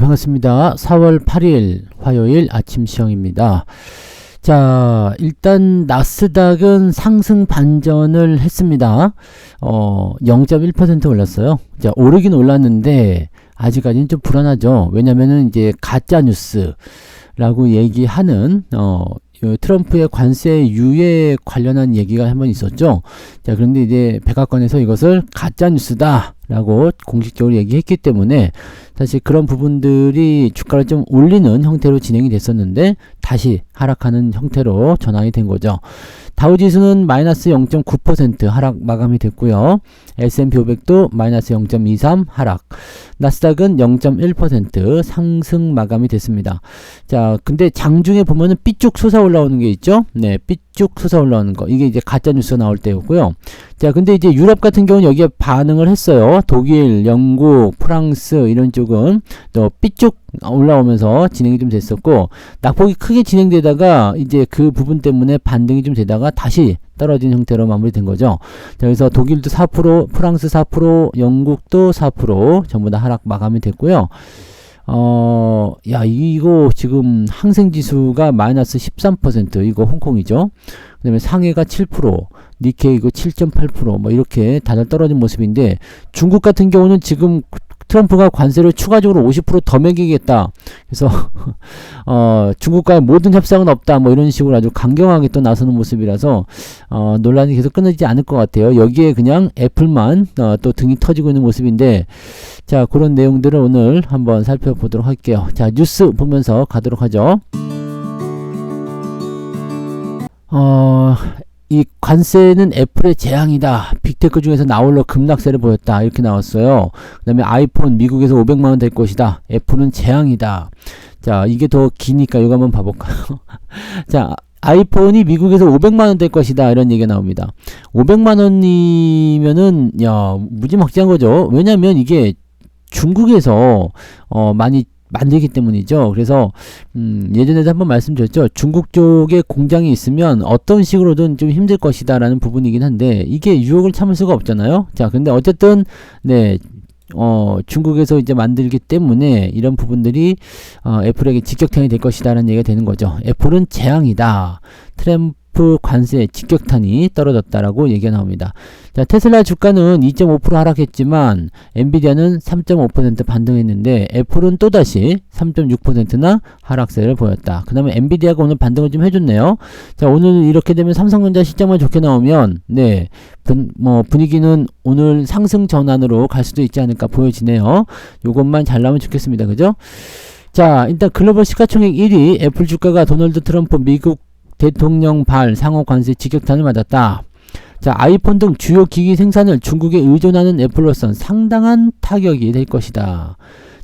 반갑습니다. 4월 8일 화요일 아침 시황입니다. 자, 일단 나스닥은 상승 반전을 했습니다. 0.1% 올랐어요. 자, 오르긴 올랐는데 아직까지는 좀 불안하죠. 왜냐면은 이제 가짜 뉴스라고 얘기하는 트럼프의 관세 유예 관련한 얘기가 한번 있었죠. 자, 그런데 이제 백악관에서 이것을 가짜 뉴스다 라고 공식적으로 얘기했기 때문에 사실 그런 부분들이 주가를 좀 올리는 형태로 진행이 됐었는데 다시 하락하는 형태로 전환이 된 거죠. 다우지수는 마이너스 0.9% 하락 마감이 됐고요. S&P 500도 마이너스 0.23 하락, 나스닥은 0.1% 상승 마감이 됐습니다. 자, 근데 장중에 보면은 삐쭉 솟아 올라오는 게 있죠. 네, 삐쭉 솟아 올라오는 거, 이게 이제 가짜 뉴스 나올 때였고요. 자, 근데 이제 유럽 같은 경우는 여기에 반응을 했어요. 독일, 영국, 프랑스 이런 쪽은 또 삐쭉 올라오면서 진행이 좀 됐었고, 낙폭이 크게 진행되다가 이제 그 부분 때문에 반등이 좀 되다가 다시 떨어진 형태로 마무리된 거죠. 자, 그래서 독일도 4%, 프랑스 4%, 영국도 4% 전부 다 하락 마감이 됐고요. 야, 이거 지금 항생지수가 마이너스 13%, 이거 홍콩이죠. 그 다음에 상해가 7%, 니케이 이거 7.8%, 뭐 이렇게 다들 떨어진 모습인데, 중국 같은 경우는 지금 트럼프가 관세를 추가적으로 50% 더 매기겠다. 그래서 중국과의 모든 협상은 없다. 뭐 이런 식으로 아주 강경하게 또 나서는 모습이라서 논란이 계속 끊어지지 않을 것 같아요. 여기에 그냥 애플만 또 등이 터지고 있는 모습인데, 자, 그런 내용들을 오늘 한번 살펴보도록 할게요. 자, 뉴스 보면서 가도록 하죠. 이 관세는 애플의 재앙이다. 빅테크 중에서 나홀로 급락세를 보였다. 이렇게 나왔어요. 그 다음에 아이폰 미국에서 500만원 될 것이다. 애플은 재앙이다. 자, 이게 더 기니까 이거 한번 봐볼까요? 자, 아이폰이 미국에서 500만원 될 것이다. 이런 얘기가 나옵니다. 500만원이면은, 야, 무지막지한 거죠. 왜냐면 이게 중국에서 많이 만들기 때문이죠. 그래서 예전에도 한번 말씀드렸죠. 중국 쪽에 공장이 있으면 어떤 식으로든 좀 힘들 것이다 라는 부분이긴 한데, 이게 유혹을 참을 수가 없잖아요. 자, 근데 어쨌든 네, 중국에서 이제 만들기 때문에 이런 부분들이 애플에게 직격탄이 될 것이다 라는 얘기가 되는 거죠. 애플은 재앙이다. 트럼프 관세 직격탄이 떨어졌다라고 얘기가 나옵니다. 자, 테슬라 주가는 2.5% 하락했지만 엔비디아는 3.5% 반등했는데 애플은 또다시 3.6%나 하락세를 보였다. 그 다음에 엔비디아가 오늘 반등을 좀 해줬네요. 자, 오늘 이렇게 되면 삼성전자 시장만 좋게 나오면 네, 분위기는 오늘 상승 전환으로 갈 수도 있지 않을까 보여지네요. 요것만 잘 나오면 좋겠습니다. 그죠? 자, 일단 글로벌 시가총액 1위 애플 주가가 도널드 트럼프 미국 대통령 발 상호 관세 직격탄을 맞았다. 자, 아이폰 등 주요 기기 생산을 중국에 의존하는 애플로선 상당한 타격이 될 것이다.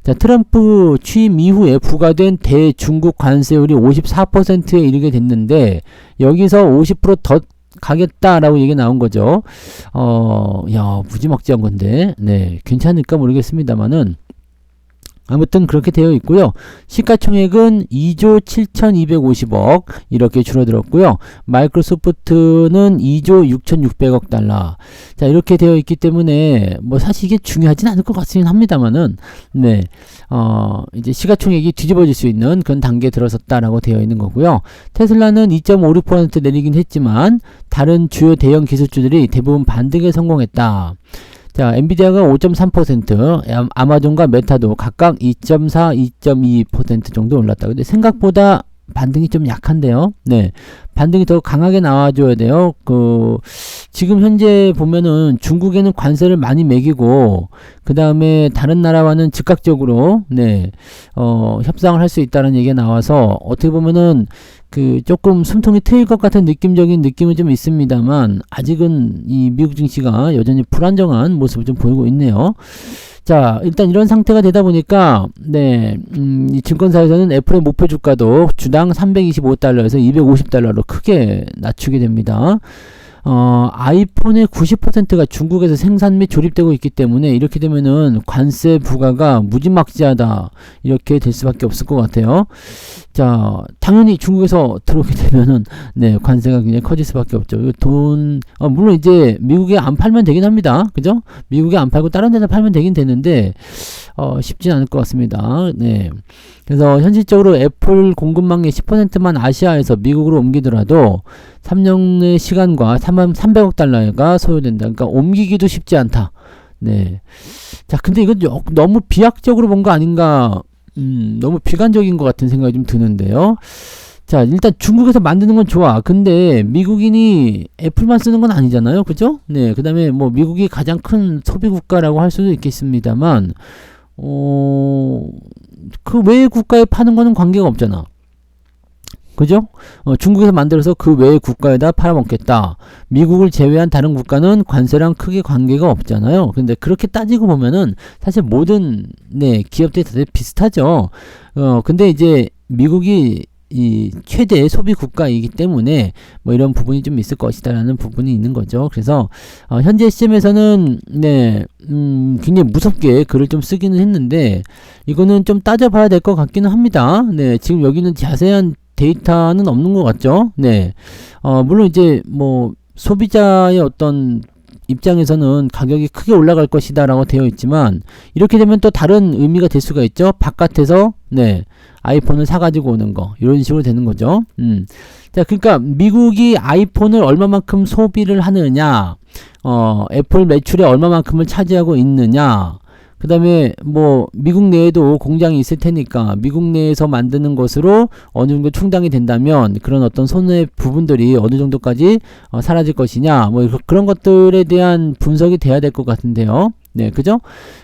자, 트럼프 취임 이후에 부과된 대중국 관세율이 54%에 이르게 됐는데 여기서 50% 더 가겠다라고 얘기가 나온 거죠. 야, 무지막지한 건데, 네, 괜찮을까 모르겠습니다만은. 아무튼 그렇게 되어 있고요. 시가총액은 2조 7,250억 이렇게 줄어들었고요. 마이크로소프트는 2조 6,600억 달러. 자, 이렇게 되어 있기 때문에 뭐 사실 이게 중요하진 않을 것 같긴 합니다만은 네, 이제 시가총액이 뒤집어질 수 있는 그런 단계에 들어섰다라고 되어 있는 거고요. 테슬라는 2.56% 내리긴 했지만 다른 주요 대형 기술주들이 대부분 반등에 성공했다. 자, 엔비디아가 5.3%, 아마존과 메타도 각각 2.4, 2.2% 정도 올랐다. 근데 생각보다 반등이 좀 약한데요. 네, 반등이 더 강하게 나와줘야 돼요. 지금 현재 보면은 중국에는 관세를 많이 매기고 그 다음에 다른 나라와는 즉각적으로 네, 협상을 할 수 있다는 얘기가 나와서 어떻게 보면은 조금 숨통이 트일 것 같은 느낌적인 느낌은 좀 있습니다만 아직은 이 미국 증시가 여전히 불안정한 모습을 좀 보이고 있네요. 자, 일단 이런 상태가 되다 보니까 네, 이 증권사에서는 애플의 목표 주가도 주당 325달러에서 250달러로 크게 낮추게 됩니다. 아이폰의 90%가 중국에서 생산 및 조립되고 있기 때문에 이렇게 되면은 관세 부과가 무지막지하다 이렇게 될 수밖에 없을 것 같아요. 자, 당연히 중국에서 들어오게 되면은, 네, 관세가 굉장히 커질 수밖에 없죠. 이거 물론 이제 미국에 안 팔면 되긴 합니다. 그죠? 미국에 안 팔고 다른 데다 팔면 되긴 되는데, 쉽진 않을 것 같습니다. 네. 그래서 현실적으로 애플 공급망의 10%만 아시아에서 미국으로 옮기더라도 3년의 시간과 300억 달러가 소요된다. 그러니까 옮기기도 쉽지 않다. 네. 자, 근데 이건 너무 비약적으로 본 거 아닌가? 너무 비관적인 것 같은 생각이 좀 드는데요. 자, 일단 중국에서 만드는 건 좋아. 근데 미국인이 애플만 쓰는 건 아니잖아요. 그죠? 네. 그 다음에 뭐 미국이 가장 큰 소비 국가라고 할 수도 있겠습니다만, 그 외의 국가에 파는 거는 관계가 없잖아. 그죠? 중국에서 만들어서 그 외의 국가에다 팔아먹겠다. 미국을 제외한 다른 국가는 관세랑 크게 관계가 없잖아요. 근데 그렇게 따지고 보면은 사실 모든 네, 기업들이 다들 비슷하죠. 근데 이제 미국이 이 최대 소비 국가이기 때문에 뭐 이런 부분이 좀 있을 것이다라는 부분이 있는 거죠. 그래서 현재 시점에서는 네, 굉장히 무섭게 글을 좀 쓰기는 했는데 이거는 좀 따져봐야 될 것 같기는 합니다. 네, 지금 여기는 자세한 데이터는 없는 것 같죠. 네, 물론 이제 뭐 소비자의 어떤 입장에서는 가격이 크게 올라갈 것이다 라고 되어 있지만 이렇게 되면 또 다른 의미가 될 수가 있죠. 바깥에서 네, 아이폰을 사가지고 오는 거 이런 식으로 되는 거죠. 자, 그러니까 미국이 아이폰을 얼마만큼 소비를 하느냐, 애플 매출의 얼마만큼을 차지하고 있느냐, 그 다음에 뭐 미국 내에도 공장이 있을 테니까 미국 내에서 만드는 것으로 어느 정도 충당이 된다면 그런 어떤 손해 부분들이 어느 정도까지 사라질 것이냐, 뭐 그런 것들에 대한 분석이 돼야 될 것 같은데요. 네, 그죠?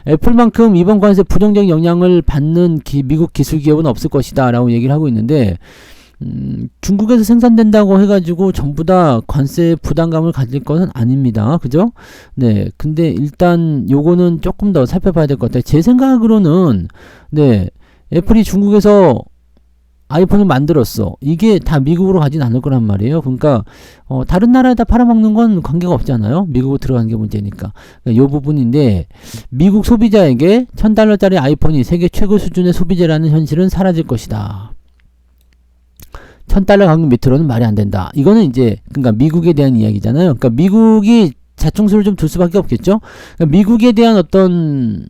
애플만큼 이번 관세 부정적인 영향을 받는 미국 기술 기업은 없을 것이다 라고 얘기를 하고 있는데 중국에서 생산된다고 해가지고 전부 다 관세 부담감을 가질 것은 아닙니다. 그죠? 네. 근데 일단 요거는 조금 더 살펴봐야 될 것 같아요. 제 생각으로는, 네. 애플이 중국에서 아이폰을 만들었어. 이게 다 미국으로 가진 않을 거란 말이에요. 그러니까, 다른 나라에다 팔아먹는 건 관계가 없잖아요. 미국으로 들어가는 게 문제니까. 그러니까 요 부분인데, 미국 소비자에게 $1000짜리 아이폰이 세계 최고 수준의 소비재라는 현실은 사라질 것이다. $1000 가격 밑으로는 말이 안 된다. 이거는 이제 그러니까 미국에 대한 이야기잖아요. 그러니까 미국이 자충수를 좀 둘 수밖에 없겠죠. 그러니까 미국에 대한 어떤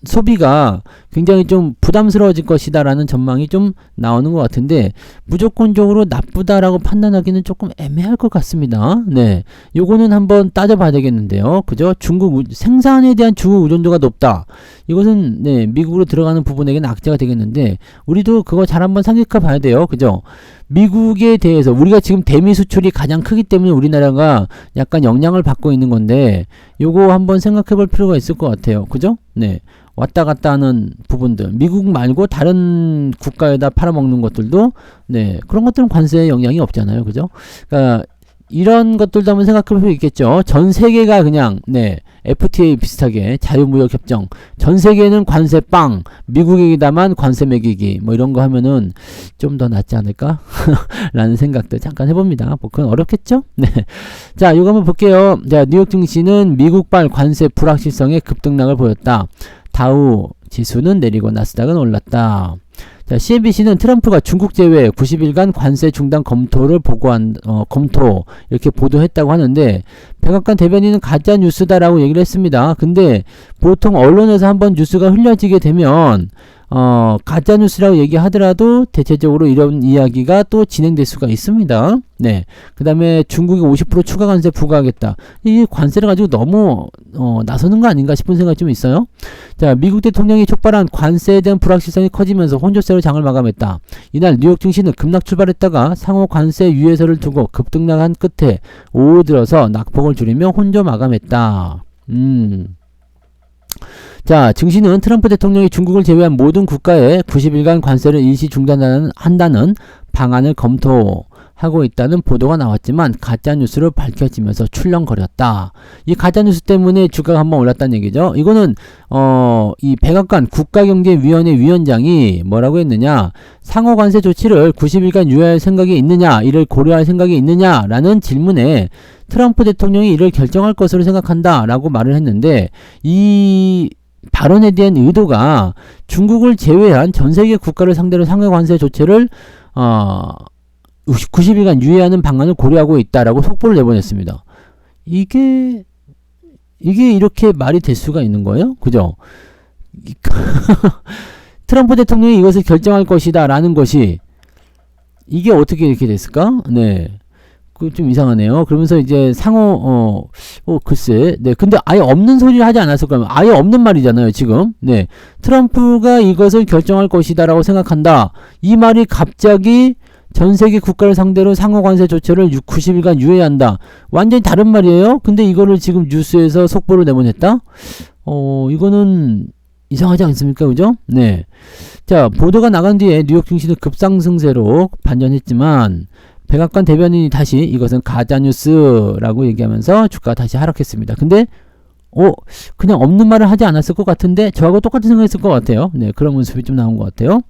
소비가 굉장히 좀 부담스러워질 것이다라는 전망이 좀 나오는 것 같은데 무조건적으로 나쁘다라고 판단하기는 조금 애매할 것 같습니다. 네, 요거는 한번 따져봐야 되겠는데요. 그죠? 중국 생산에 대한 중국 의존도가 높다. 이것은 네, 미국으로 들어가는 부분에게는 악재가 되겠는데 우리도 그거 잘 한번 생각해 봐야 돼요. 그죠? 미국에 대해서 우리가 지금 대미 수출이 가장 크기 때문에 우리나라가 약간 영향을 받고 있는 건데 요거 한번 생각해 볼 필요가 있을 것 같아요. 그죠? 네. 왔다 갔다 하는 부분들 미국 말고 다른 국가에다 팔아먹는 것들도 네, 그런 것들은 관세에 영향이 없잖아요. 그죠? 그러니까 이런 것들도 한번 생각해 볼 수 있겠죠. 전 세계가 그냥 네, FTA 비슷하게 자유무역 협정 전 세계는 관세 빵 미국에다만 관세 매기기 뭐 이런 거 하면은 좀 더 낫지 않을까 라는 생각도 잠깐 해봅니다. 뭐 그건 어렵겠죠. 네. 자, 이거 한번 볼게요. 자, 뉴욕 증시는 미국발 관세 불확실성에 급등락을 보였다. 다우 지수는 내리고 나스닥은 올랐다. 자, CNBC는 트럼프가 중국 제외 90일간 관세 중단 검토를 검토 이렇게 보도했다고 하는데 백악관 대변인은 가짜 뉴스다라고 얘기를 했습니다. 근데 보통 언론에서 한번 뉴스가 흘려지게 되면 가짜 뉴스라고 얘기하더라도 대체적으로 이런 이야기가 또 진행될 수가 있습니다. 네. 그 다음에 중국이 50% 추가 관세 부과하겠다. 이 관세를 가지고 너무 나서는 거 아닌가 싶은 생각이 좀 있어요. 자, 미국 대통령이 촉발한 관세에 대한 불확실성이 커지면서 혼조세로 장을 마감했다. 이날 뉴욕 증시는 급락 출발했다가 상호 관세 유예서를 두고 급등락한 끝에 오후 들어서 낙폭을 줄이며 혼조 마감했다. 자, 증시는 트럼프 대통령이 중국을 제외한 모든 국가에 90일간 관세를 일시 중단한다는 방안을 검토하고 있다는 보도가 나왔지만 가짜뉴스로 밝혀지면서 출렁거렸다. 이 가짜뉴스 때문에 주가가 한번 올랐다는 얘기죠. 이거는 이 백악관 국가경제위원회 위원장이 뭐라고 했느냐, 상호관세 조치를 90일간 유예할 생각이 있느냐, 이를 고려할 생각이 있느냐 라는 질문에 트럼프 대통령이 이를 결정할 것으로 생각한다 라고 말을 했는데, 이 발언에 대한 의도가 중국을 제외한 전세계 국가를 상대로 상호관세 조치를 어, 90일간 유예하는 방안을 고려하고 있다라고 속보를 내보냈습니다. 이게 이렇게 말이 될 수가 있는 거예요? 그죠? 트럼프 대통령이 이것을 결정할 것이다 라는 것이 이게 어떻게 이렇게 됐을까? 네. 그 좀 이상하네요. 그러면서 이제 상호 글쎄. 네. 근데 아예 없는 소리를 하지 않았을까요? 아예 없는 말이잖아요, 지금. 네. 트럼프가 이것을 결정할 것이다라고 생각한다. 이 말이 갑자기 전 세계 국가를 상대로 상호 관세 조처를 90일간 유예한다. 완전히 다른 말이에요. 근데 이거를 지금 뉴스에서 속보를 내보냈다? 이거는 이상하지 않습니까? 그죠? 네. 자, 보도가 나간 뒤에 뉴욕 증시는 급상승세로 반전했지만 백악관 대변인이 다시 이것은 가짜뉴스라고 얘기하면서 주가가 다시 하락했습니다. 근데 그냥 없는 말을 하지 않았을 것 같은데 저하고 똑같은 생각했을 것 같아요. 네, 그런 모습이 좀 나온 것 같아요.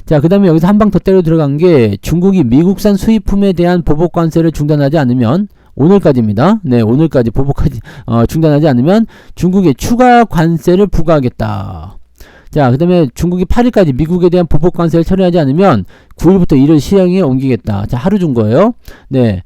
자, 그 다음에 여기서 한 방 더 때려 들어간 게 중국이 미국산 수입품에 대한 보복 관세를 중단하지 않으면 오늘까지입니다. 네, 오늘까지 보복하지 중단하지 않으면 중국에 추가 관세를 부과하겠다. 자, 그 다음에 중국이 8일까지 미국에 대한 보복 관세를 처리하지 않으면 9일부터 이를 시행에 옮기겠다. 자, 하루 준 거예요. 네,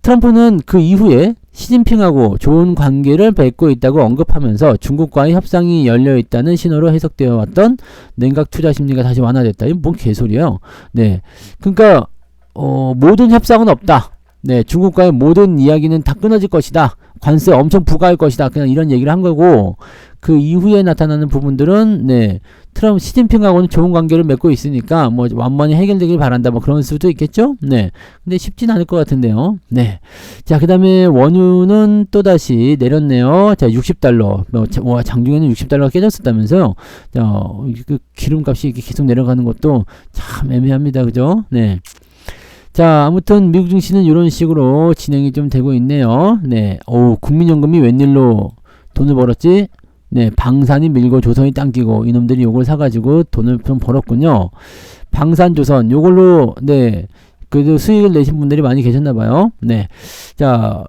트럼프는 그 이후에 시진핑하고 좋은 관계를 맺고 있다고 언급하면서 중국과의 협상이 열려 있다는 신호로 해석되어 왔던 냉각 투자 심리가 다시 완화됐다. 이건 뭔 개소리예요. 네, 그러니까 모든 협상은 없다. 네, 중국과의 모든 이야기는 다 끊어질 것이다. 관세 엄청 부과할 것이다. 그냥 이런 얘기를 한 거고, 그 이후에 나타나는 부분들은, 네, 트럼프, 시진핑하고는 좋은 관계를 맺고 있으니까, 뭐, 완만히 해결되길 바란다. 뭐, 그런 수도 있겠죠? 네. 근데 쉽진 않을 것 같은데요. 네. 자, 그 다음에 원유는 또다시 내렸네요. 자, $60. 장중에는 $60가 깨졌었다면서요. 자, 그 기름값이 이렇게 계속 내려가는 것도 참 애매합니다. 그죠? 네. 자, 아무튼 미국 증시는 이런 식으로 진행이 좀 되고 있네요. 네, 국민연금이 웬일로 돈을 벌었지? 네, 방산이 밀고 조선이 당기고 이놈들이 요걸 사가지고 돈을 좀 벌었군요. 방산조선 요걸로 네, 그래도 수익을 내신 분들이 많이 계셨나봐요. 네, 자,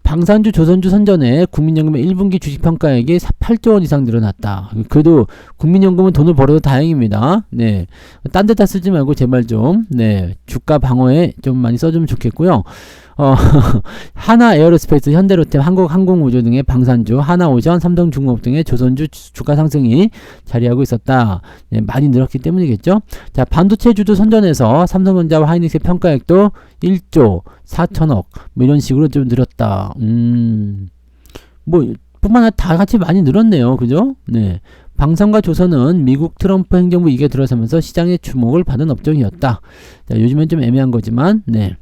방산주, 조선주 선전에 국민연금의 1분기 주식평가액이 8조 원 이상 늘어났다. 그래도 국민연금은 돈을 벌어도 다행입니다. 네. 딴 데다 쓰지 말고 제발 좀, 네. 주가 방어에 좀 많이 써주면 좋겠고요. 하나 에어로스페이스, 현대로템, 한국항공우주 등의 방산주, 하나오션, 삼성중공업 등의 조선주 주가 상승이 자리하고 있었다. 네, 많이 늘었기 때문이겠죠. 자, 반도체주도 선전해서 삼성전자와 하이닉스의 평가액도 1조 4천억 뭐 이런 식으로 좀 늘었다. 뭐 뿐만 아니라 다 같이 많이 늘었네요. 그죠? 네. 방산과 조선은 미국 트럼프 행정부 이게 들어서면서 시장의 주목을 받은 업종이었다. 자, 요즘엔 좀 애매한 거지만, 네.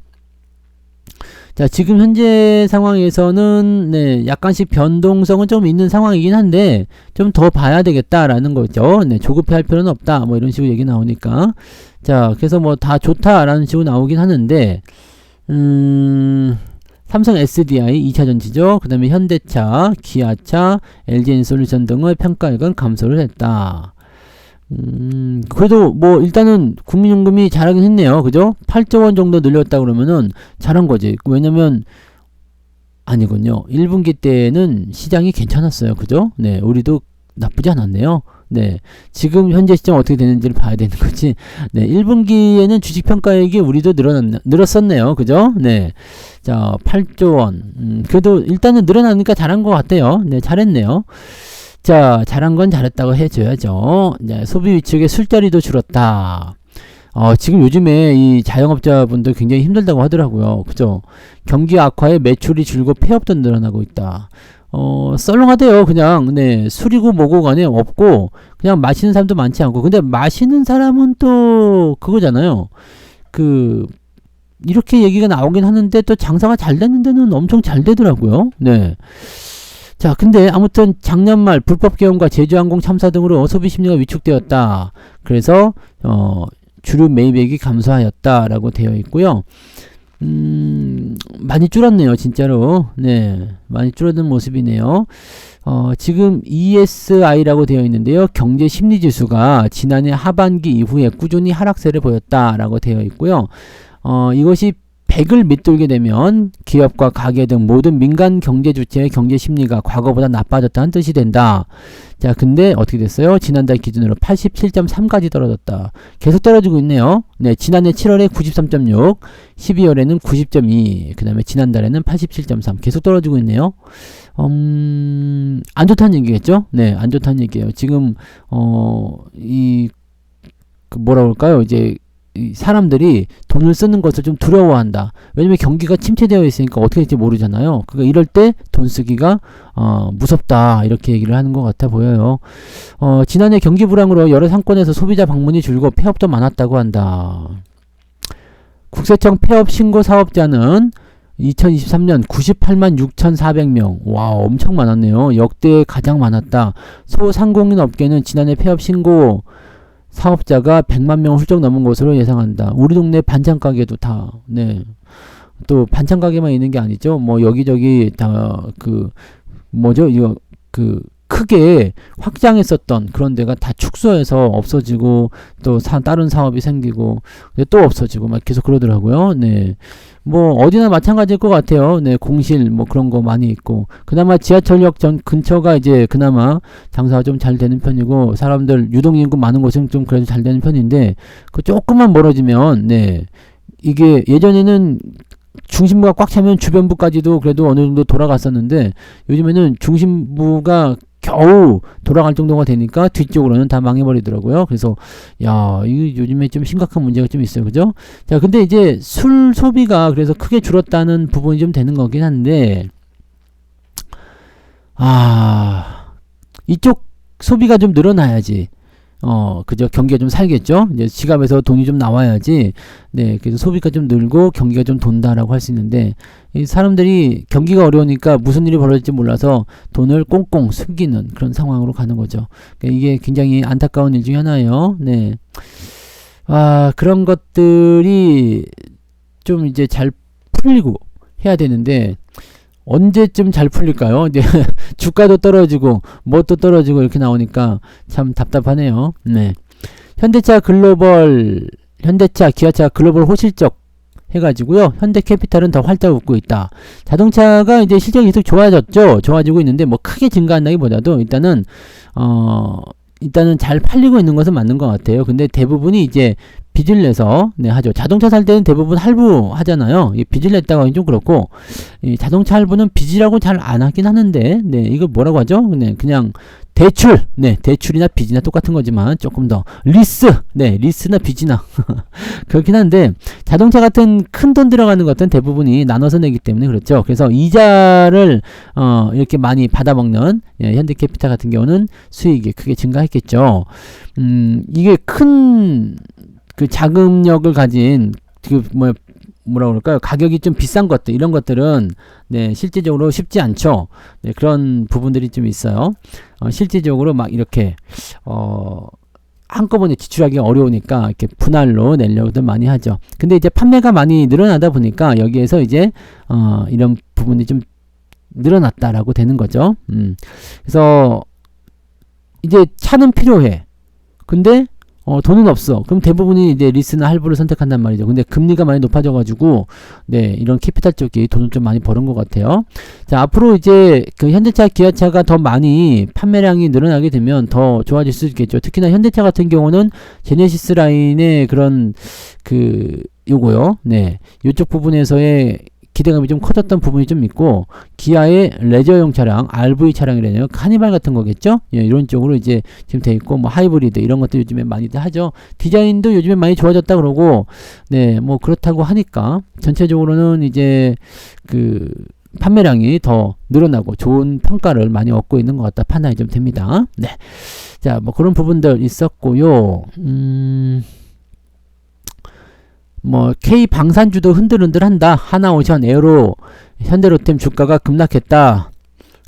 자, 지금 현재 상황에서는 네, 약간씩 변동성은 좀 있는 상황이긴 한데 좀 더 봐야 되겠다라는 거죠. 네, 조급해 할 필요는 없다. 뭐 이런 식으로 얘기 나오니까. 자, 그래서 뭐 다 좋다라는 식으로 나오긴 하는데 삼성 SDI 2차전지죠. 그 다음에 현대차, 기아차, LG엔솔루션 등의 평가액은 감소를 했다. 그래도 뭐 일단은 국민연금이 잘하긴 했네요. 그죠? 8조 원 정도 늘렸다 그러면은 잘한 거지. 왜냐면 아니군요. 1분기 때는 시장이 괜찮았어요. 그죠? 네, 우리도 나쁘지 않았네요. 네, 지금 현재 시장 어떻게 되는지를 봐야 되는 거지. 네, 1분기에는 주식평가액이 우리도 늘었었네요. 그죠? 네, 자, 8조 원. 그래도 일단은 늘어나니까 잘한 것 같아요. 네, 잘했네요. 자, 잘한 건 잘했다고 해줘야죠. 네, 소비 위축의 술자리도 줄었다. 지금 요즘에 이 자영업자분들 굉장히 힘들다고 하더라고요. 그죠? 경기 악화에 매출이 줄고 폐업도 늘어나고 있다. 썰렁하대요. 그냥, 네, 술이고 뭐고 간에 없고, 그냥 마시는 사람도 많지 않고. 근데 마시는 사람은 또, 그거잖아요. 이렇게 얘기가 나오긴 하는데, 또 장사가 잘 되는 데는 엄청 잘 되더라고요. 네. 자, 근데 아무튼 작년 말 불법 개헌과 제주항공 참사 등으로 소비 심리가 위축되었다. 그래서, 주류 매입액이 감소하였다라고 되어 있고요. 많이 줄었네요, 진짜로. 네, 많이 줄어든 모습이네요. 지금 ESI라고 되어 있는데요. 경제 심리 지수가 지난해 하반기 이후에 꾸준히 하락세를 보였다라고 되어 있고요. 이것이 100을 밑돌게 되면 기업과 가계 등 모든 민간 경제 주체의 경제 심리가 과거보다 나빠졌다는 뜻이 된다. 자, 근데 어떻게 됐어요? 지난달 기준으로 87.3까지 떨어졌다. 계속 떨어지고 있네요. 네, 지난해 7월에 93.6, 12월에는 90.2, 그 다음에 지난달에는 87.3 계속 떨어지고 있네요. 안 좋다는 얘기겠죠? 네, 안 좋다는 얘기예요. 지금 뭐라 그럴까요? 이제 이 사람들이 돈을 쓰는 것을 좀 두려워한다. 왜냐면 경기가 침체되어 있으니까 어떻게 될지 모르잖아요. 그러니까 이럴 때 돈 쓰기가 무섭다, 이렇게 얘기를 하는 것 같아 보여요. 지난해 경기 불황으로 여러 상권에서 소비자 방문이 줄고 폐업도 많았다고 한다. 국세청 폐업 신고 사업자는 2023년 98만 6,400명. 와, 엄청 많았네요. 역대 가장 많았다. 소상공인 업계는 지난해 폐업 신고 사업자가 100만 명 훌쩍 넘은 것으로 예상한다. 우리 동네 반찬 가게도 다, 네. 또 반찬 가게만 있는 게 아니죠. 뭐 여기저기 다 이거 크게 확장했었던 그런 데가 다 축소해서 없어지고 또 다른 사업이 생기고 또 없어지고 막 계속 그러더라고요. 네. 뭐 어디나 마찬가지일 것 같아요. 네, 공실 뭐 그런 거 많이 있고, 그나마 지하철역 전 근처가 이제 그나마 장사가 좀 잘 되는 편이고, 사람들 유동인구 많은 곳은 좀 그래도 잘 되는 편인데, 그 조금만 멀어지면, 네, 이게 예전에는 중심부가 꽉 차면 주변부까지도 그래도 어느 정도 돌아갔었는데, 요즘에는 중심부가 겨우 돌아갈 정도가 되니까 뒤쪽으로는 다 망해버리더라고요. 그래서 이거 요즘에 좀 심각한 문제가 좀 있어요. 그죠? 자, 근데 이제 술 소비가 그래서 크게 줄었다는 부분이 좀 되는 거긴 한데, 이쪽 소비가 좀 늘어나야지 그죠? 경기가 좀 살겠죠? 이제 지갑에서 돈이 좀 나와야지, 네, 그래서 소비가 좀 늘고 경기가 좀 돈다라고 할 수 있는데, 이 사람들이 경기가 어려우니까 무슨 일이 벌어질지 몰라서 돈을 꽁꽁 숨기는 그런 상황으로 가는 거죠. 그러니까 이게 굉장히 안타까운 일 중에 하나예요. 네. 그런 것들이 좀 이제 잘 풀리고 해야 되는데, 언제쯤 잘 풀릴까요? 이제 주가도 떨어지고 뭣도 떨어지고 이렇게 나오니까 참 답답하네요. 네. 현대차, 기아차 글로벌 호실적 해가지고요. 현대캐피탈은 더 활짝 웃고 있다. 자동차가 이제 실적이 계속 좋아졌죠. 좋아지고 있는데 뭐 크게 증가한다기보다도 일단은 잘 팔리고 있는 것은 맞는 것 같아요. 근데 대부분이 이제 빚을 내서 하죠. 자동차 살 때는 대부분 할부 하잖아요. 빚을 냈다고 하긴 좀 그렇고, 이 자동차 할부는 빚이라고 잘 안 하긴 하는데, 네, 이거 뭐라고 하죠? 그냥 대출, 대출이나 빚이나 똑같은 거지만 조금 더 리스나 빚이나 그렇긴 한데, 자동차 같은 큰 돈 들어가는 것들은 대부분이 나눠서 내기 때문에 그렇죠. 그래서 이자를 이렇게 많이 받아먹는 현대캐피탈 같은 경우는 수익이 크게 증가했겠죠. 이게 큰 그 자금력을 가진 뭐라 그럴까요? 가격이 좀 비싼 것들, 이런 것들은 실질적으로 쉽지 않죠. 네, 그런 부분들이 좀 있어요. 실질적으로 막 이렇게 한꺼번에 지출하기가 어려우니까 이렇게 분할로 내려고들 많이 하죠. 근데 이제 판매가 많이 늘어나다 보니까 여기에서 이제 이런 부분이 좀 늘어났다라고 되는 거죠. 그래서 이제 차는 필요해. 근데 돈은 없어. 그럼 대부분이 이제 리스나 할부를 선택한단 말이죠. 근데 금리가 많이 높아져가지고, 이런 캐피탈 쪽이 돈을 좀 많이 버는 것 같아요. 자, 앞으로 이제 그 현대차, 기아차가 더 많이 판매량이 늘어나게 되면 더 좋아질 수 있겠죠. 특히나 현대차 같은 경우는 제네시스 라인의 그런 요거요. 요쪽 부분에서의 기대감이 좀 커졌던 부분이 좀 있고, 기아의 레저용 차량, RV 차량이라네요. 카니발 같은 거겠죠? 이런 쪽으로 이제 지금 돼 있고, 뭐 하이브리드 이런 것도 요즘에 많이들 하죠. 디자인도 요즘에 많이 좋아졌다 그러고, 뭐 그렇다고 하니까 전체적으로는 이제 판매량이 더 늘어나고 좋은 평가를 많이 얻고 있는 것 같다 판단이 좀 됩니다. 네. 자, 뭐 그런 부분들 있었고요. K 방산주도 흔들흔들한다. 하나오션, 에어로, 현대로템 주가가 급락했다.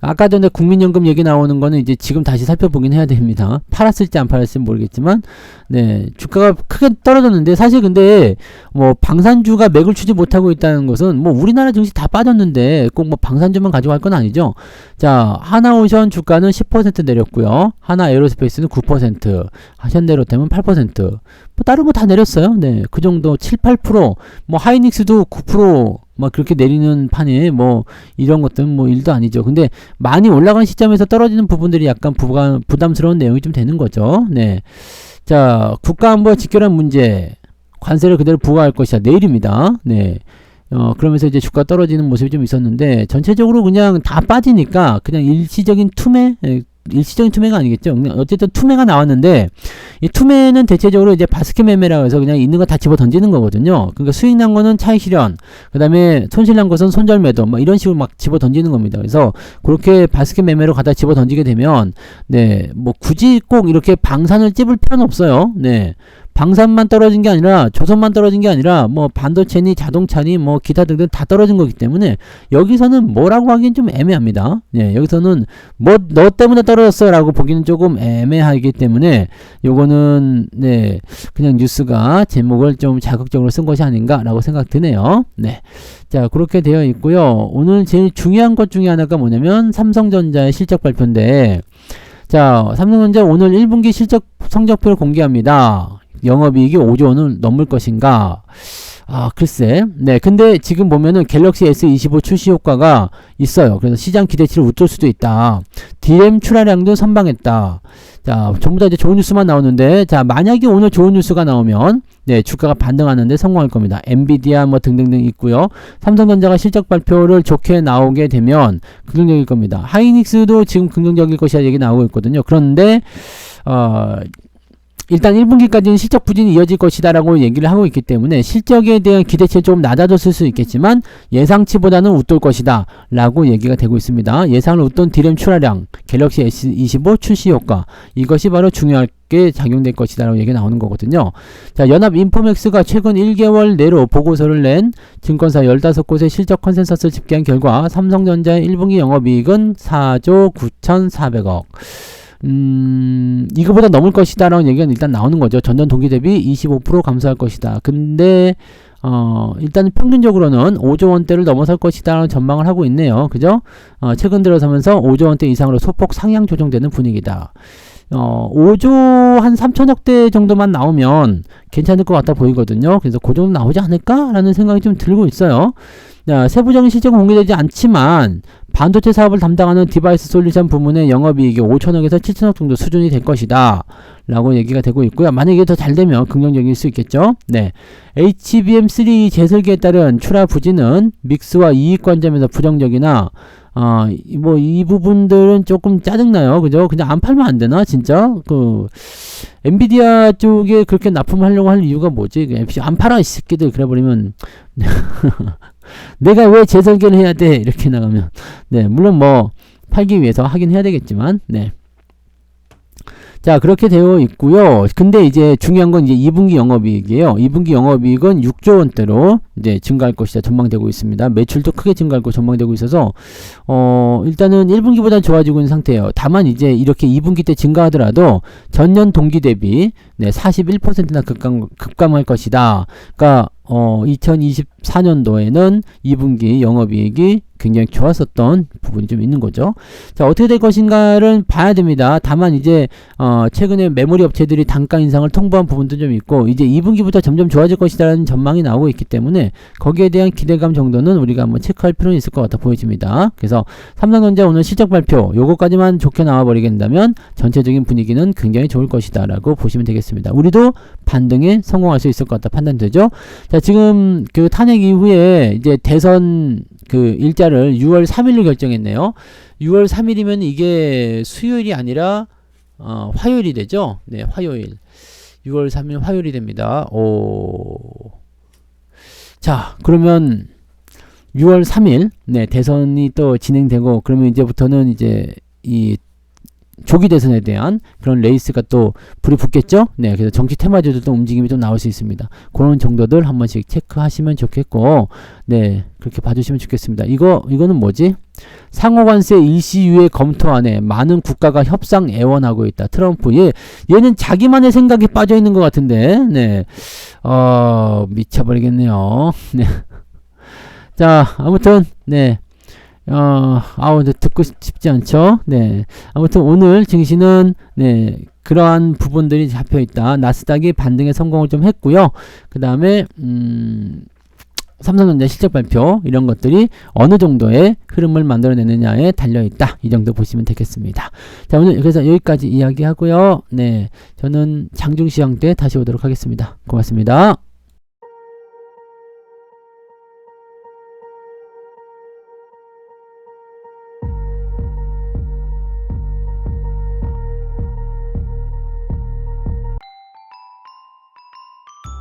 아까 전에 국민연금 얘기 나오는 거는 이제 지금 다시 살펴보긴 해야 됩니다. 팔았을지 안 팔았을지 모르겠지만, 네, 주가가 크게 떨어졌는데, 사실 근데, 뭐, 방산주가 맥을 추지 못하고 있다는 것은, 뭐, 우리나라 증시 다 빠졌는데, 꼭 뭐, 방산주만 가져갈 건 아니죠. 자, 하나오션 주가는 10% 내렸고요. 하나에어로스페이스는 9%, 현대로템은 8%, 뭐, 다른 거 다 내렸어요. 네, 그 정도, 7, 8%, 뭐, 하이닉스도 9%, 막 그렇게 내리는 판에 뭐 이런 것들은 뭐 일도 아니죠. 근데 많이 올라간 시점에서 떨어지는 부분들이 약간 부담스러운 내용이 좀 되는 거죠. 네. 자, 국가안보와 직결한 문제. 관세를 그대로 부과할 것이다. 내일입니다. 네. 그러면서 이제 주가 떨어지는 모습이 좀 있었는데 전체적으로 그냥 다 빠지니까 그냥 일시적인 투매, 일시적인 투매가 아니겠죠. 어쨌든 투매가 나왔는데 이 투매는 대체적으로 이제 바스켓 매매라고 해서 그냥 있는 거 다 집어 던지는 거거든요. 그러니까 수익 난 거는 차익 실현, 그 다음에 손실 난 것은 손절 매도, 뭐 이런 식으로 막 집어 던지는 겁니다. 그래서 그렇게 바스켓 매매로 가다 집어 던지게 되면 네, 뭐 굳이 꼭 이렇게 방산을 찝을 필요는 없어요. 네. 방산만 떨어진 게 아니라 조선만 떨어진 게 아니라 뭐 반도체니 자동차니 뭐 기타 등등 다 떨어진 거기 때문에 여기서는 뭐라고 하기엔 좀 애매합니다. 예, 여기서는 뭐 너 때문에 떨어졌어 라고 보기는 조금 애매하기 때문에 요거는 네, 그냥 뉴스가 제목을 좀 자극적으로 쓴 것이 아닌가 라고 생각 드네요. 네. 자, 그렇게 되어 있고요. 오늘 제일 중요한 것 중에 하나가 뭐냐면 삼성전자의 실적 발표인데 자, 삼성전자 오늘 1분기 실적 성적표를 공개합니다. 영업이익이 5조 원을 넘을 것인가? 아, 글쎄. 네, 근데 지금 보면은 갤럭시 S25 출시 효과가 있어요. 그래서 시장 기대치를 웃돌 수도 있다. DRAM 출하량도 선방했다. 자, 전부 다 이제 좋은 뉴스만 나오는데, 자, 만약에 오늘 좋은 뉴스가 나오면, 네, 주가가 반등하는데 성공할 겁니다. 엔비디아 뭐 등등등 있고요. 삼성전자가 실적 발표를 좋게 나오게 되면 긍정적일 겁니다. 하이닉스도 지금 긍정적일 것이라 얘기 나오고 있거든요. 그런데, 일단 1분기까지는 실적 부진이 이어질 것이다 라고 얘기를 하고 있기 때문에 실적에 대한 기대치는 좀 낮아졌을 수 있겠지만 예상치보다는 웃돌 것이다 라고 얘기가 되고 있습니다. 예상을 웃돈 DRAM 출하량, 갤럭시 S25 출시 효과, 이것이 바로 중요하게 작용될 것이다 라고 얘기가 나오는 거거든요. 자, 연합인포맥스가 최근 1개월 내로 보고서를 낸 증권사 15곳의 실적 컨센서스를 집계한 결과 삼성전자의 1분기 영업이익은 4조 9,400억, 이거보다 넘을 것이다 라는 얘기가 일단 나오는 거죠. 전년 동기 대비 25% 감소할 것이다. 근데 일단 평균적으로는 5조 원대를 넘어설 것이다 라는 전망을 하고 있네요. 그죠? 최근 들어서면서 5조 원대 이상으로 소폭 상향 조정되는 분위기다. 5조 한 3천억대 정도만 나오면 괜찮을 것 같아 보이거든요. 그래서 그 정도 나오지 않을까? 라는 생각이 좀 들고 있어요. 자, 세부적인 실적은 공개되지 않지만 반도체 사업을 담당하는 디바이스 솔루션 부문의 영업이익이 5천억에서 7천억 정도 수준이 될 것이다 라고 얘기가 되고 있고요. 만약에 더 잘 되면 긍정적일 수 있겠죠. 네, HBM3 재설계에 따른 출하 부진은 믹스와 이익 관점에서 부정적이나 뭐 이 부분들은 조금 짜증나요. 그죠? 그냥 안 팔면 안 되나? 진짜? 엔비디아 쪽에 그렇게 납품하려고 할 이유가 뭐지? 안 팔아 이 새끼들 그래버리면 내가 왜 재설계를 해야 돼? 이렇게 나가면 네, 물론 뭐 팔기 위해서 하긴 해야 되겠지만 네. 자, 그렇게 되어 있고요. 근데 이제 중요한 건 이제 2분기 영업이익이에요. 2분기 영업이익은 6조 원대로 이제 증가할 것이다 전망되고 있습니다. 매출도 크게 증가할 것 전망되고 있어서 일단은 1분기보다 좋아지고 있는 상태예요. 다만 이제 이렇게 2분기 때 증가하더라도 전년 동기 대비 네, 41%나 급감할 것이다. 그러니까 2024년도에는 2분기 영업이익이 굉장히 좋았었던 부분이 좀 있는 거죠. 자, 어떻게 될 것인가를 봐야 됩니다. 다만 이제 최근에 메모리 업체들이 단가 인상을 통보한 부분도 좀 있고 이제 2분기부터 점점 좋아질 것이라는 전망이 나오고 있기 때문에 거기에 대한 기대감 정도는 우리가 한번 체크할 필요는 있을 것 같아 보여집니다. 그래서 삼성전자 오늘 실적 발표 요거까지만 좋게 나와 버리겠다면 전체적인 분위기는 굉장히 좋을 것이다 라고 보시면 되겠습니다. 우리도 반등에 성공할 수 있을 것 같다 판단되죠. 자, 지금 그 탄핵 이후에 이제 대선 그 일자를 6월 3일로 결정했네요. 6월 3일이면 이게 수요일이 아니라 화요일이 되죠. 네, 화요일. 6월 3일 화요일이 됩니다. 자, 그러면 6월 3일 네, 대선이 또 진행되고 그러면 이제부터는 이제 이 조기 대선에 대한 그런 레이스가 또 불이 붙겠죠. 네, 그래서 정치 테마주들도 움직임이 좀 나올 수 있습니다. 그런 정도들 한 번씩 체크하시면 좋겠고, 네, 그렇게 봐주시면 좋겠습니다. 이거는 뭐지? 상호관세 일시유예 검토안에 많은 국가가 협상 애원하고 있다. 트럼프. 얘는 자기만의 생각에 빠져 있는 것 같은데, 네, 미쳐버리겠네요. 네. 자, 아무튼, 네. 듣고 싶지 않죠? 네. 아무튼 오늘 증시는, 네, 그러한 부분들이 잡혀 있다. 나스닥이 반등에 성공을 좀 했고요. 그 다음에, 삼성전자 실적 발표, 이런 것들이 어느 정도의 흐름을 만들어내느냐에 달려있다. 이 정도 보시면 되겠습니다. 자, 오늘 그래서 여기까지 이야기하고요. 네. 저는 장중시황 때 다시 오도록 하겠습니다. 고맙습니다.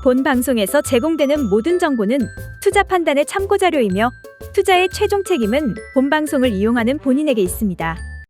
본 방송에서 제공되는 모든 정보는 투자 판단의 참고 자료이며 투자의 최종 책임은 본 방송을 이용하는 본인에게 있습니다.